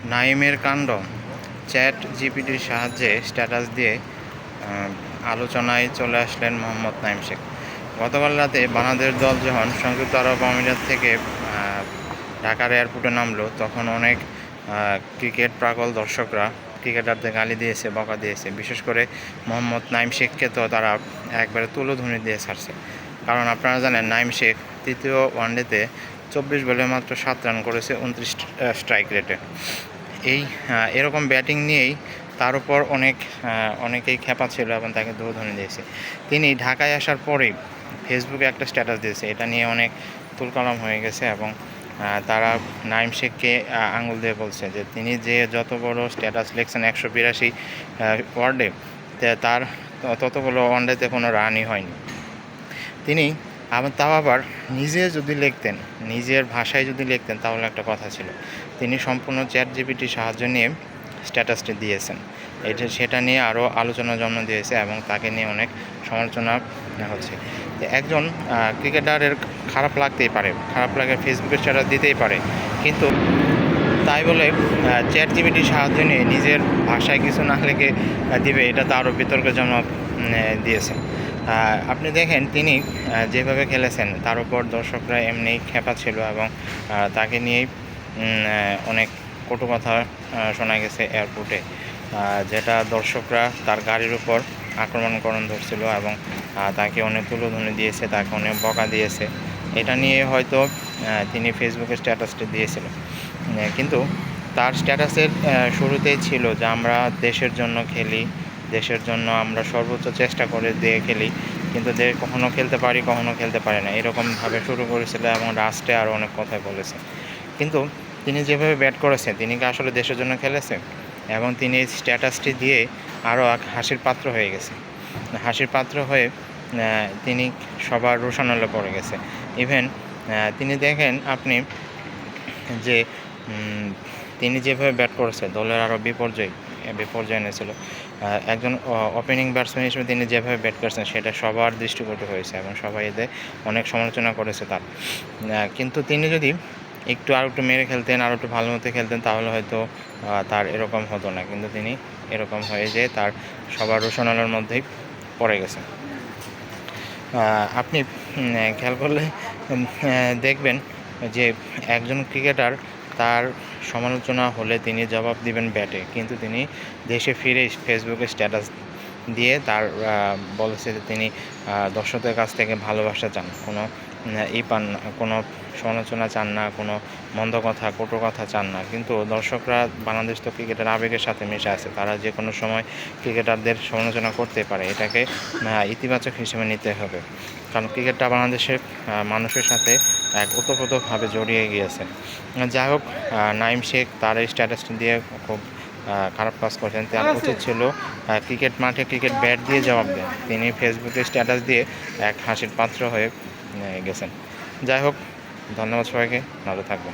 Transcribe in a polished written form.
নাইমের কাণ্ড, চ্যাট জিপিটির সাহায্যে স্ট্যাটাস দিয়ে আলোচনায় চলে আসলেন মোহাম্মদ নাইম শেখ। গতকাল রাতে বাংলাদেশ দল যখন সংযুক্ত আরব আমিরাত থেকে ঢাকার এয়ারপোর্টে নামলো, তখন অনেক ক্রিকেট পাগল দর্শকরা ক্রিকেটারদের গালি দিয়েছে, বকা দিয়েছে। বিশেষ করে মোহাম্মদ নাইম শেখকে তো তারা একবারে তুলোধুনি দিয়ে ছাড়ছে। কারণ আপনারা জানেন, নাইম শেখ তৃতীয় ওয়ানডেতে 24 বলে মাত্র 7 রান করেছে 29 স্ট্রাইক রেটে। এরকম ব্যাটিং নিয়েই তার উপর অনেকেই খেপা ছিল এবং তাকে তুলোধুনি দিয়েছে। তিনি ঢাকায় আসার পরেই ফেসবুকে একটা স্ট্যাটাস দিয়েছে, এটা নিয়ে অনেক তুলকালাম হয়ে গেছে এবং তারা নাইম শেখকে আঙুল দিয়ে বলছে যে তিনি যে যত বড় স্ট্যাটাস লিখছেন 182 ওয়ার্ডে, তার ততগুলো ওয়ানডেতে কোনো রানই হয়নি। তিনি তাও আবার নিজে যদি লিখতেন, নিজের ভাষায় যদি লিখতেন তাহলে একটা কথা ছিল। তিনি সম্পূর্ণ চ্যাট জিপিটির সাহায্য নিয়ে স্ট্যাটাসটি দিয়েছেন। সেটা নিয়ে আরও আলোচনা জন্ম দিয়েছে এবং তাকে নিয়ে অনেক সমালোচনা হচ্ছে। একজন ক্রিকেটারের খারাপ লাগতেই পারে, খারাপ লাগে, ফেসবুকে স্ট্যাটাস দিতেই পারে, কিন্তু তাই বলে চ্যাট জিপিটির সাহায্য নিয়ে নিজের ভাষায় কিছু না লিখে দিবে, এটা তো আরও বিতর্কের জন্য দিয়েছে। আপনি দেখেন তিনি যেভাবে খেলেছেন তার উপর দর্শকরা এমনি খেপা ছিল এবং তাকে নিয়েই অনেক কটু কথা শোনা গেছে এয়ারপোর্টে, যেটা দর্শকরা তার গাড়ির উপর আক্রমণ ধরছিল এবং তাকে অনেক তুলোধুনি দিয়েছে, তাকে অনেক বকা দিয়েছে। এটা নিয়ে হয়তো তিনি ফেসবুকে স্ট্যাটাসটি দিয়েছিল, কিন্তু তার স্ট্যাটাসের শুরুতেই ছিল যে আমরা দেশের জন্য খেলি, দেশের জন্য আমরা সর্বোচ্চ চেষ্টা করে দিয়ে খেলি, কিন্তু কখনও খেলতে পারি, কখনও খেলতে পারি না, এরকমভাবে শুরু করেছিল এবং লাস্টে আরও অনেক কথাই বলেছে। কিন্তু তিনি যেভাবে ব্যাট করেছে, তিনি কি আসলে দেশের জন্য খেলেছে? এবং তিনি স্ট্যাটাসটি দিয়ে আরও হাসির পাত্র হয়ে গেছে। হাসির পাত্র হয়ে তিনি সবার রোষানলে পড়ে গেছে। ইভেন তিনি দেখেন আপনি যে তিনি যেভাবে ব্যাট করেছে দলের আরও বিপর্যয় এনেছিল। একজন ওপেনিং ব্যাটসম্যান হিসেবে তিনি যেভাবে ব্যাট করেছেন সেটা সবার দৃষ্টিকটু হয়েছে এবং সবাই এতে অনেক সমালোচনা করেছে তার। কিন্তু তিনি যদি আরেকটু মেরে খেলতেন, আরও একটু ভালো মতো খেলতেন, তাহলে হয়তো তার এরকম হতো না। কিন্তু তিনি এরকম হয়ে যে তার সবার রোষানলের মধ্যেই পড়ে গেছে। আপনি খেয়াল করলে দেখবেন যে একজন ক্রিকেটার তার সমালোচনা হলে তিনি জবাব দিবেন ব্যাটে, কিন্তু তিনি দেশে ফিরে ফেসবুকে স্ট্যাটাস দিয়ে তার বলেছে যে তিনি দর্শকদের কাছ থেকে ভালোবাসা চান, কোনো পান না, কোনো সমালোচনা চান না, কোনো মন্দ কথা, কটু কথা চান না। কিন্তু দর্শকরা, বাংলাদেশ তো ক্রিকেটের আবেগের সাথে মিশে আছে, তারা যে কোনো সময় ক্রিকেটারদের সমালোচনা করতে পারে, এটাকে ইতিবাচক হিসেবে নিতে হবে। কারণ ক্রিকেটটা বাংলাদেশের মানুষের সাথে এক ওতপ্রোতভাবে জড়িয়ে গিয়েছে। যাই হোক, নাইম শেখ তার এই স্ট্যাটাসটি দিয়ে খুব খারাপ কাজ করছেন। তার উচিত ছিল ক্রিকেট মাঠে ক্রিকেট ব্যাট দিয়ে জবাব দেন। তিনি ফেসবুকে স্ট্যাটাস দিয়ে এক হাসির পাত্র হয়ে গেছেন। যাই হোক, ধন্যবাদ সবাইকে, ভালো থাকবেন।